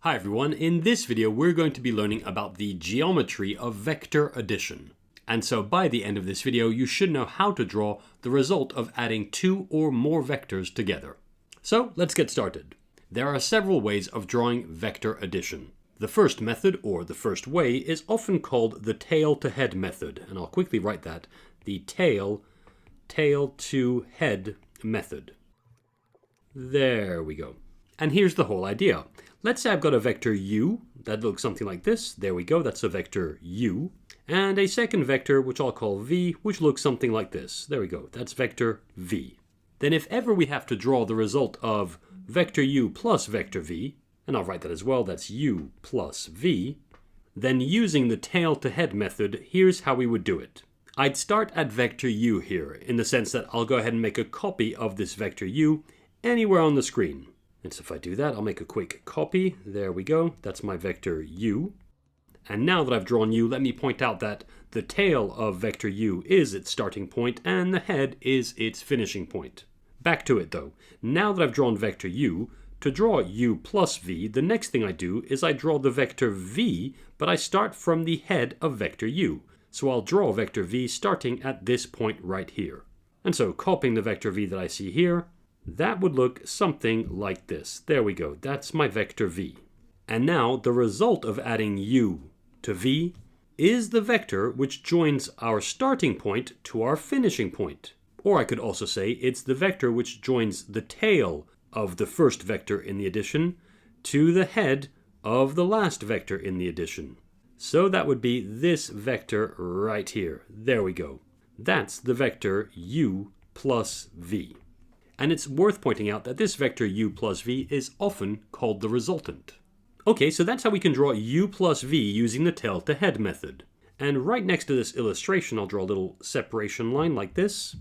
Hi everyone, in this video we're going to be learning about the geometry of vector addition. And so by the end of this video you should know how to draw the result of adding two or more vectors together. So let's get started. There are several ways of drawing vector addition. The first method, or the first way, is often called the tail to head method, and I'll quickly write that, the tail to head method. There we go. And here's the whole idea. Let's say I've got a vector u that looks something like this. There we go, that's a vector u. And a second vector, which I'll call v, which looks something like this. There we go, that's vector v. Then if ever we have to draw the result of vector u plus vector v, and I'll write that as well, that's u plus v, then using the tail to head method, here's how we would do it. I'd start at vector u here, in the sense that I'll go ahead and make a copy of this vector u anywhere on the screen. And so if I do that, I'll make a quick copy. There we go. That's my vector u. And now that I've drawn u, let me point out that the tail of vector u is its starting point and the head is its finishing point. Back to it though. Now that I've drawn vector u, to draw u plus v, the next thing I do is I draw the vector v, but I start from the head of vector u. So I'll draw vector v starting at this point right here. And so copying the vector v that I see here, that would look something like this. There we go, that's my vector v. And now the result of adding u to v is the vector which joins our starting point to our finishing point. Or I could also say it's the vector which joins the tail of the first vector in the addition to the head of the last vector in the addition. So that would be this vector right here. There we go. That's the vector u plus v. And it's worth pointing out that this vector u plus v is often called the resultant. Okay, so that's how we can draw u plus v using the tail to head method. And right next to this illustration, I'll draw a little separation line like this.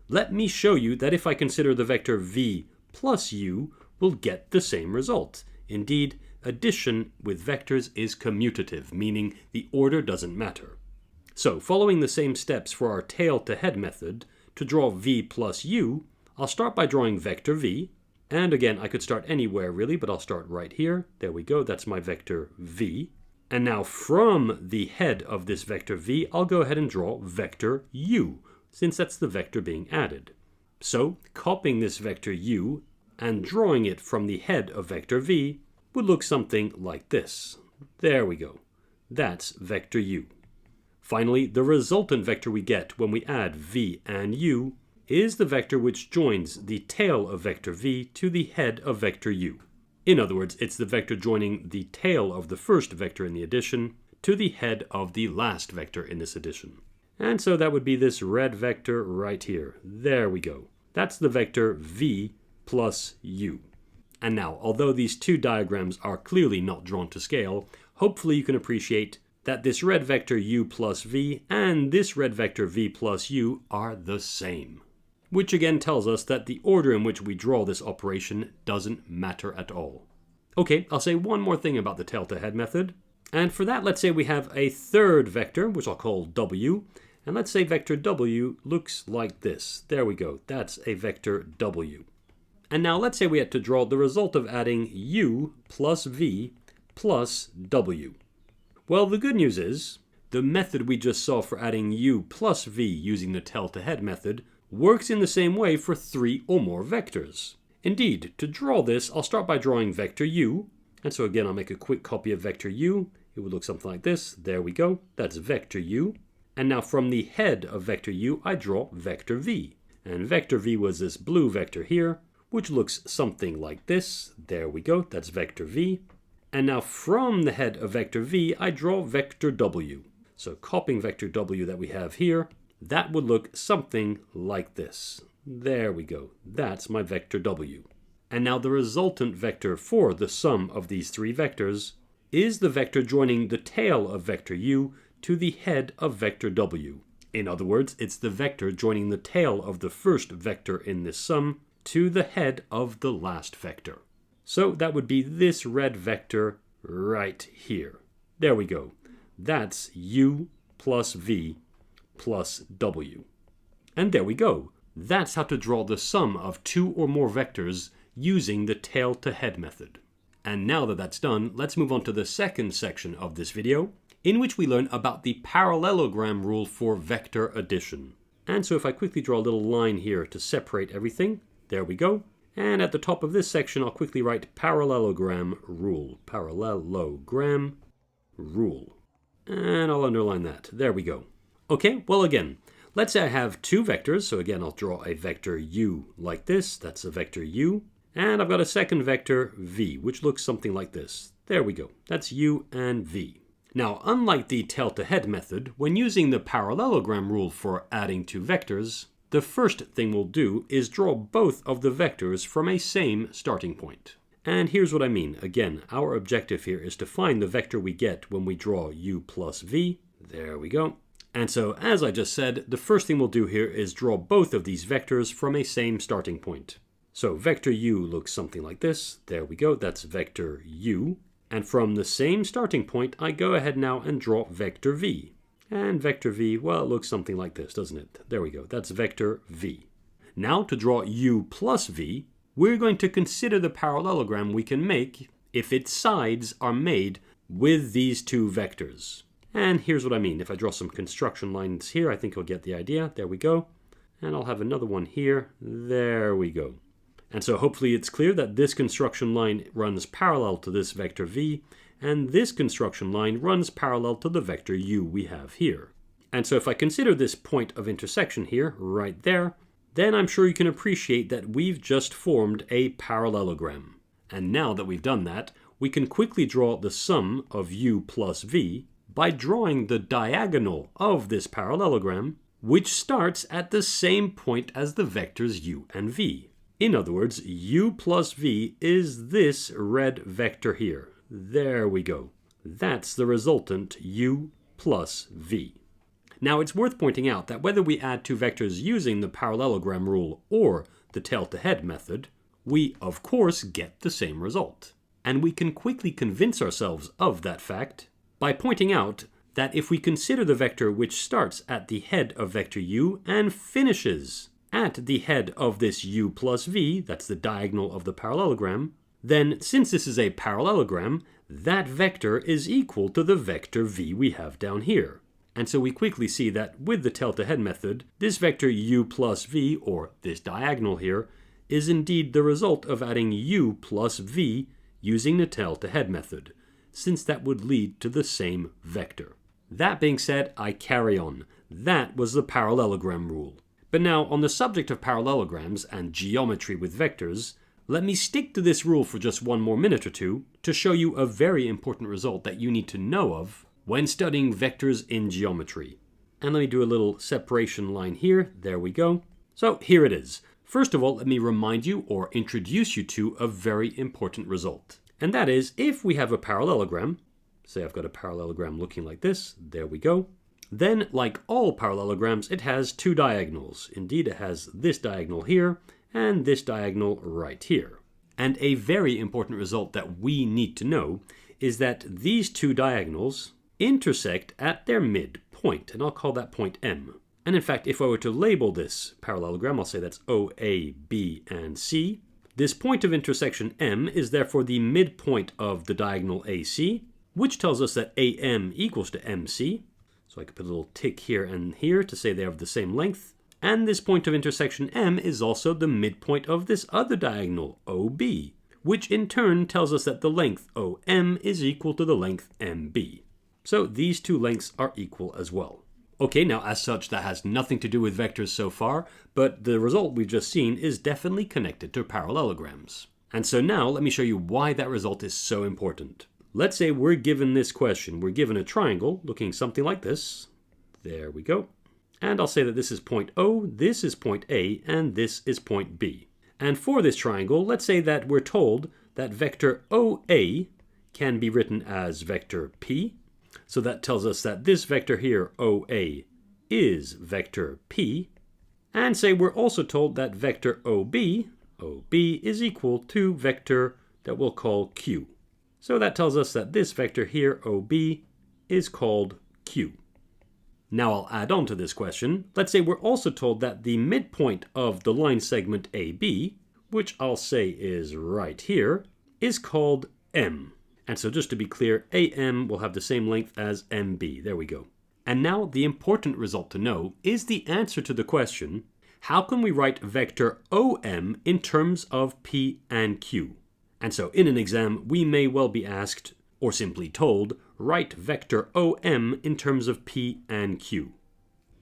Let me show you that if I consider the vector v plus u, we'll get the same result. Indeed, addition with vectors is commutative, meaning the order doesn't matter. So following the same steps for our tail to head method, to draw v plus u, I'll start by drawing vector v, and again I could start anywhere really, but I'll start right here. There we go, that's my vector v. And now from the head of this vector v, I'll go ahead and draw vector u, since that's the vector being added. So copying this vector u and drawing it from the head of vector v would look something like this. There we go, that's vector u. Finally, the resultant vector we get when we add v and u is the vector which joins the tail of vector v to the head of vector u. In other words, it's the vector joining the tail of the first vector in the addition to the head of the last vector in this addition. And so that would be this red vector right here. There we go. That's the vector v plus u. And now, although these two diagrams are clearly not drawn to scale, hopefully you can appreciate that this red vector u plus v and this red vector v plus u are the same. Which again tells us that the order in which we draw this operation doesn't matter at all. Okay, I'll say one more thing about the tail to head method. And for that, let's say we have a third vector, which I'll call w. And let's say vector w looks like this. There we go, that's a vector w. And now let's say we had to draw the result of adding u plus v plus w. Well, the good news is, the method we just saw for adding u plus v using the tail to head method works in the same way for three or more vectors. Indeed, to draw this, I'll start by drawing vector u, and so again I'll make a quick copy of vector u. It would look something like this. There we go, that's vector u. And now from the head of vector u, I draw vector v. And vector v was this blue vector here, which looks something like this. There we go, that's vector v. And now from the head of vector v, I draw vector w. So copying vector w that we have here, that would look something like this. There we go. That's my vector w. And now the resultant vector for the sum of these three vectors is the vector joining the tail of vector u to the head of vector w. In other words, it's the vector joining the tail of the first vector in this sum to the head of the last vector. So that would be this red vector right here. There we go. That's u plus v plus w. And there we go. That's how to draw the sum of two or more vectors using the tail to head method. And now that that's done, let's move on to the second section of this video, in which we learn about the parallelogram rule for vector addition. And so if I quickly draw a little line here to separate everything, there we go. And at the top of this section, I'll quickly write parallelogram rule. Parallelogram rule. And I'll underline that. There we go. Okay, well again, let's say I have two vectors. So again, I'll draw a vector u like this. That's a vector u. And I've got a second vector v, which looks something like this. There we go. That's u and v. Now, unlike the tail-to-head method, when using the parallelogram rule for adding two vectors, the first thing we'll do is draw both of the vectors from a same starting point. And here's what I mean. Again, our objective here is to find the vector we get when we draw u plus v. There we go. And so, as I just said, the first thing we'll do here is draw both of these vectors from a same starting point. So vector u looks something like this. There we go. That's vector u. And from the same starting point, I go ahead now and draw vector v. And vector v, well, it looks something like this, doesn't it? There we go. That's vector v. Now to draw u plus v, we're going to consider the parallelogram we can make if its sides are made with these two vectors. And here's what I mean. If I draw some construction lines here, I think you'll get the idea. There we go. And I'll have another one here. There we go. And so hopefully it's clear that this construction line runs parallel to this vector v, and this construction line runs parallel to the vector u we have here. And so if I consider this point of intersection here, right there, then I'm sure you can appreciate that we've just formed a parallelogram. And now that we've done that, we can quickly draw the sum of u plus v by drawing the diagonal of this parallelogram, which starts at the same point as the vectors u and v. In other words, u plus v is this red vector here. There we go. That's the resultant u plus v. Now it's worth pointing out that whether we add two vectors using the parallelogram rule or the tail-to-head method, we of course get the same result. And we can quickly convince ourselves of that fact by pointing out that if we consider the vector which starts at the head of vector u and finishes at the head of this u plus v, that's the diagonal of the parallelogram, then since this is a parallelogram, that vector is equal to the vector v we have down here. And so we quickly see that with the tail-to-head method, this vector u plus v, or this diagonal here, is indeed the result of adding u plus v using the tail-to-head method, since that would lead to the same vector. That being said, I carry on. That was the parallelogram rule. But now, on the subject of parallelograms and geometry with vectors, let me stick to this rule for just one more minute or two to show you a very important result that you need to know of when studying vectors in geometry. And let me do a little separation line here. There we go. So here it is. First of all, let me remind you or introduce you to a very important result. And that is, if we have a parallelogram, say I've got a parallelogram looking like this, there we go. Then, like all parallelograms, it has two diagonals. Indeed, it has this diagonal here and this diagonal right here. And a very important result that we need to know is that these two diagonals intersect at their midpoint, and I'll call that point M. And in fact, if I were to label this parallelogram, I'll say that's OA, B, and C. This point of intersection M is therefore the midpoint of the diagonal AC, which tells us that AM equals to MC. So I could put a little tick here and here to say they're of the same length. And this point of intersection M is also the midpoint of this other diagonal, OB, which in turn tells us that the length OM is equal to the length MB. So these two lengths are equal as well. Okay, now as such, that has nothing to do with vectors so far, but the result we've just seen is definitely connected to parallelograms. And so now let me show you why that result is so important. Let's say we're given this question. We're given a triangle looking something like this. There we go. And I'll say that this is point O, this is point A, and this is point B. And for this triangle, let's say that we're told that vector OA can be written as vector P. So that tells us that this vector here, OA, is vector P. And say we're also told that vector OB is equal to vector that we'll call Q. So that tells us that this vector here, OB, is called Q. Now I'll add on to this question. Let's say we're also told that the midpoint of the line segment AB, which I'll say is right here, is called m. And so just to be clear, AM will have the same length as MB. There we go. And now the important result to know is the answer to the question, how can we write vector OM in terms of P and Q? And so in an exam, we may well be asked, or simply told, write vector OM in terms of P and Q.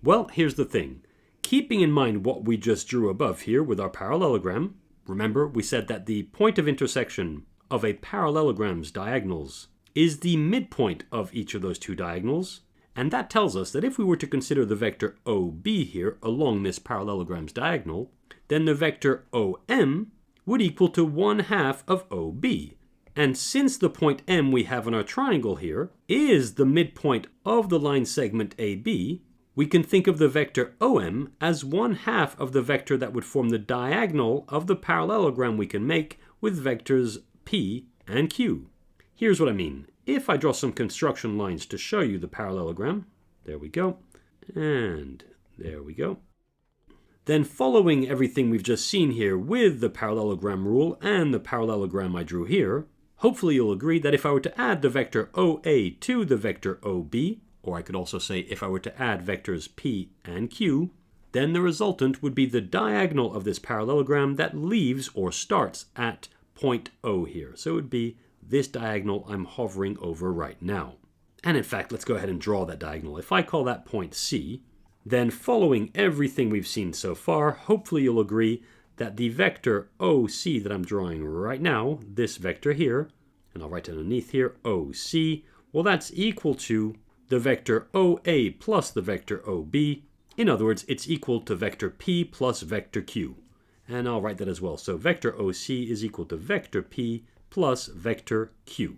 Well, here's the thing. Keeping in mind what we just drew above here with our parallelogram, remember we said that the point of intersection of a parallelogram's diagonals is the midpoint of each of those two diagonals, and that tells us that if we were to consider the vector OB here along this parallelogram's diagonal, then the vector OM would equal to 1/2 of OB. And since the point M we have on our triangle here is the midpoint of the line segment AB, we can think of the vector OM as 1/2 of the vector that would form the diagonal of the parallelogram we can make with vectors P and Q. Here's what I mean. If I draw some construction lines to show you the parallelogram, there we go, and there we go. Then following everything we've just seen here with the parallelogram rule and the parallelogram I drew here, hopefully you'll agree that if I were to add the vector OA to the vector OB, or I could also say if I were to add vectors P and Q, then the resultant would be the diagonal of this parallelogram that leaves or starts at point O here. So it would be this diagonal I'm hovering over right now. And in fact, let's go ahead and draw that diagonal. If I call that point C, then following everything we've seen so far, hopefully you'll agree that the vector OC that I'm drawing right now, this vector here, and I'll write it underneath here, OC, well that's equal to the vector OA plus the vector OB. In other words, it's equal to vector P plus vector Q. And I'll write that as well. So vector OC is equal to vector P plus vector Q.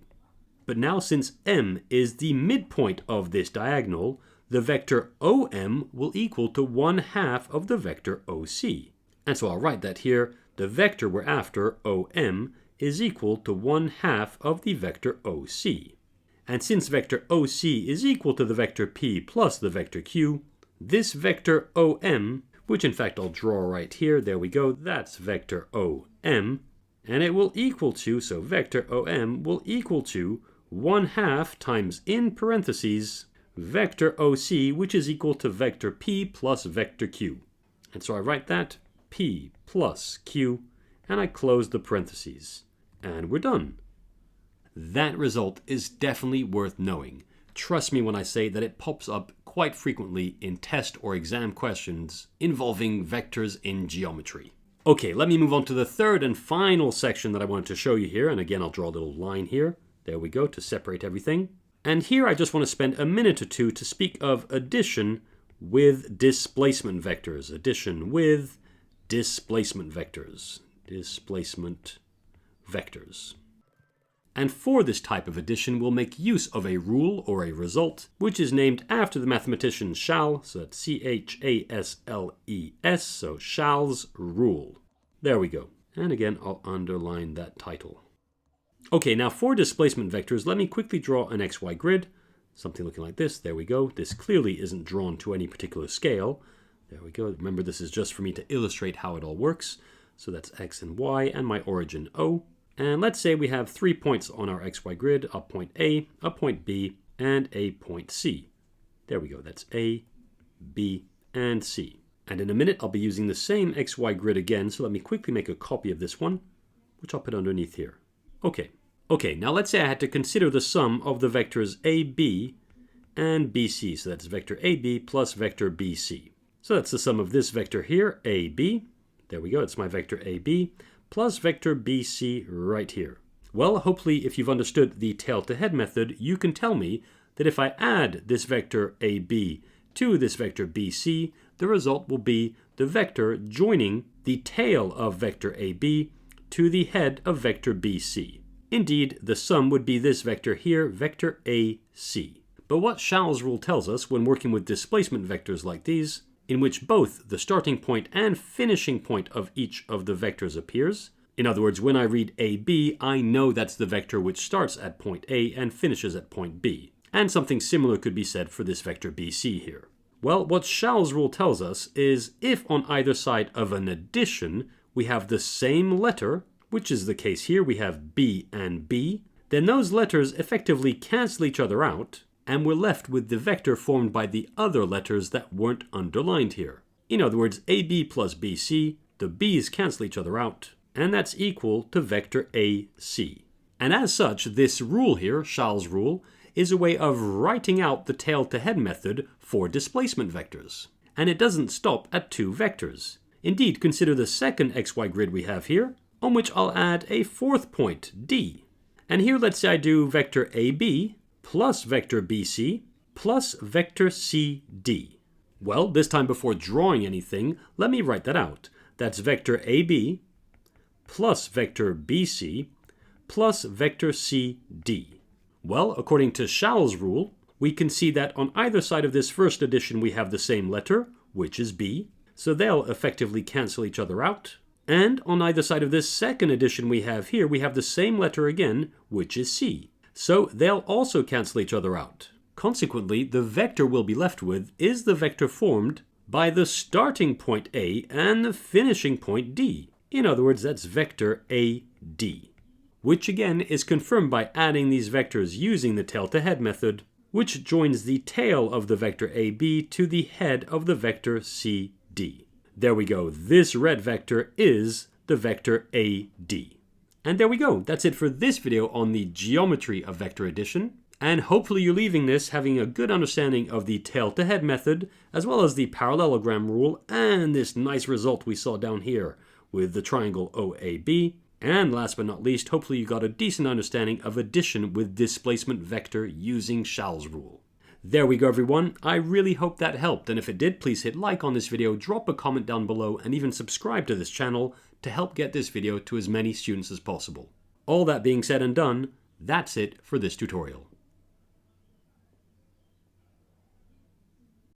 But now since M is the midpoint of this diagonal, the vector OM will equal to 1/2 of the vector OC. And so I'll write that here. The vector we're after, OM, is equal to 1/2 of the vector OC. And since vector OC is equal to the vector P plus the vector Q, this vector OM, which in fact I'll draw right here, there we go, that's vector OM, and it will equal to, so vector OM will equal to 1/2 times, in parentheses, vector OC, which is equal to vector P plus vector Q. And so I write that, P plus Q, and I close the parentheses. And we're done. That result is definitely worth knowing. Trust me when I say that it pops up quite frequently in test or exam questions involving vectors in geometry. Okay, let me move on to the third and final section that I wanted to show you here. And again, I'll draw a little line here. There we go, to separate everything. And here I just want to spend a minute or two to speak of addition with displacement vectors. Addition with displacement vectors. Displacement vectors. And for this type of addition, we'll make use of a rule or a result, which is named after the mathematician Chasles, so that's C-H-A-S-L-E-S, so Chasles Rule. There we go. And again, I'll underline that title. Okay, now for displacement vectors, let me quickly draw an XY grid, something looking like this. There we go. This clearly isn't drawn to any particular scale. There we go. Remember, this is just for me to illustrate how it all works. So that's X and Y, and my origin O. And let's say we have 3 points on our XY grid, a point A, a point B, and a point C. There we go, that's A, B, and C. And in a minute, I'll be using the same XY grid again, so let me quickly make a copy of this one, which I'll put underneath here. Okay, now let's say I had to consider the sum of the vectors AB and BC, so that's vector AB plus vector BC. So that's the sum of this vector here, AB, there we go, it's my vector AB, plus vector BC right here. Well, hopefully if you've understood the tail-to-head method, you can tell me that if I add this vector AB to this vector BC, the result will be the vector joining the tail of vector AB to the head of vector BC. Indeed, the sum would be this vector here, vector AC. But what Chasles' rule tells us when working with displacement vectors like these, in which both the starting point and finishing point of each of the vectors appears. In other words, when I read AB, I know that's the vector which starts at point A and finishes at point B. And something similar could be said for this vector BC here. Well, what Chasles' rule tells us is if on either side of an addition we have the same letter, which is the case here, we have B and B, then those letters effectively cancel each other out, and we're left with the vector formed by the other letters that weren't underlined here. In other words, AB plus BC, the B's cancel each other out, and that's equal to vector AC. And as such, this rule here, Chasles Rule, is a way of writing out the tail-to-head method for displacement vectors. And it doesn't stop at 2 vectors. Indeed, consider the second xy grid we have here, on which I'll add a 4th point, D. And here let's say I do vector AB plus vector BC plus vector CD. Well, this time before drawing anything, let me write that out. That's vector AB plus vector BC plus vector CD. Well, according to Chasles' rule, we can see that on either side of this first addition we have the same letter, which is B, so they'll effectively cancel each other out. And on either side of this second addition we have here, we have the same letter again, which is C. So they'll also cancel each other out. Consequently, the vector we'll be left with is the vector formed by the starting point A and the finishing point D. In other words, that's vector AD, which again is confirmed by adding these vectors using the tail-to-head method, which joins the tail of the vector AB to the head of the vector CD. There we go. This red vector is the vector AD. And there we go. That's it for this video on the geometry of vector addition. And hopefully you're leaving this having a good understanding of the tail-to-head method, as well as the parallelogram rule, and this nice result we saw down here with the triangle OAB. And last but not least, hopefully you got a decent understanding of addition with displacement vector using Chasles' rule. There we go, everyone. I really hope that helped, and if it did, please hit like on this video, drop a comment down below, and even subscribe to this channel to help get this video to as many students as possible. All that being said and done, that's it for this tutorial.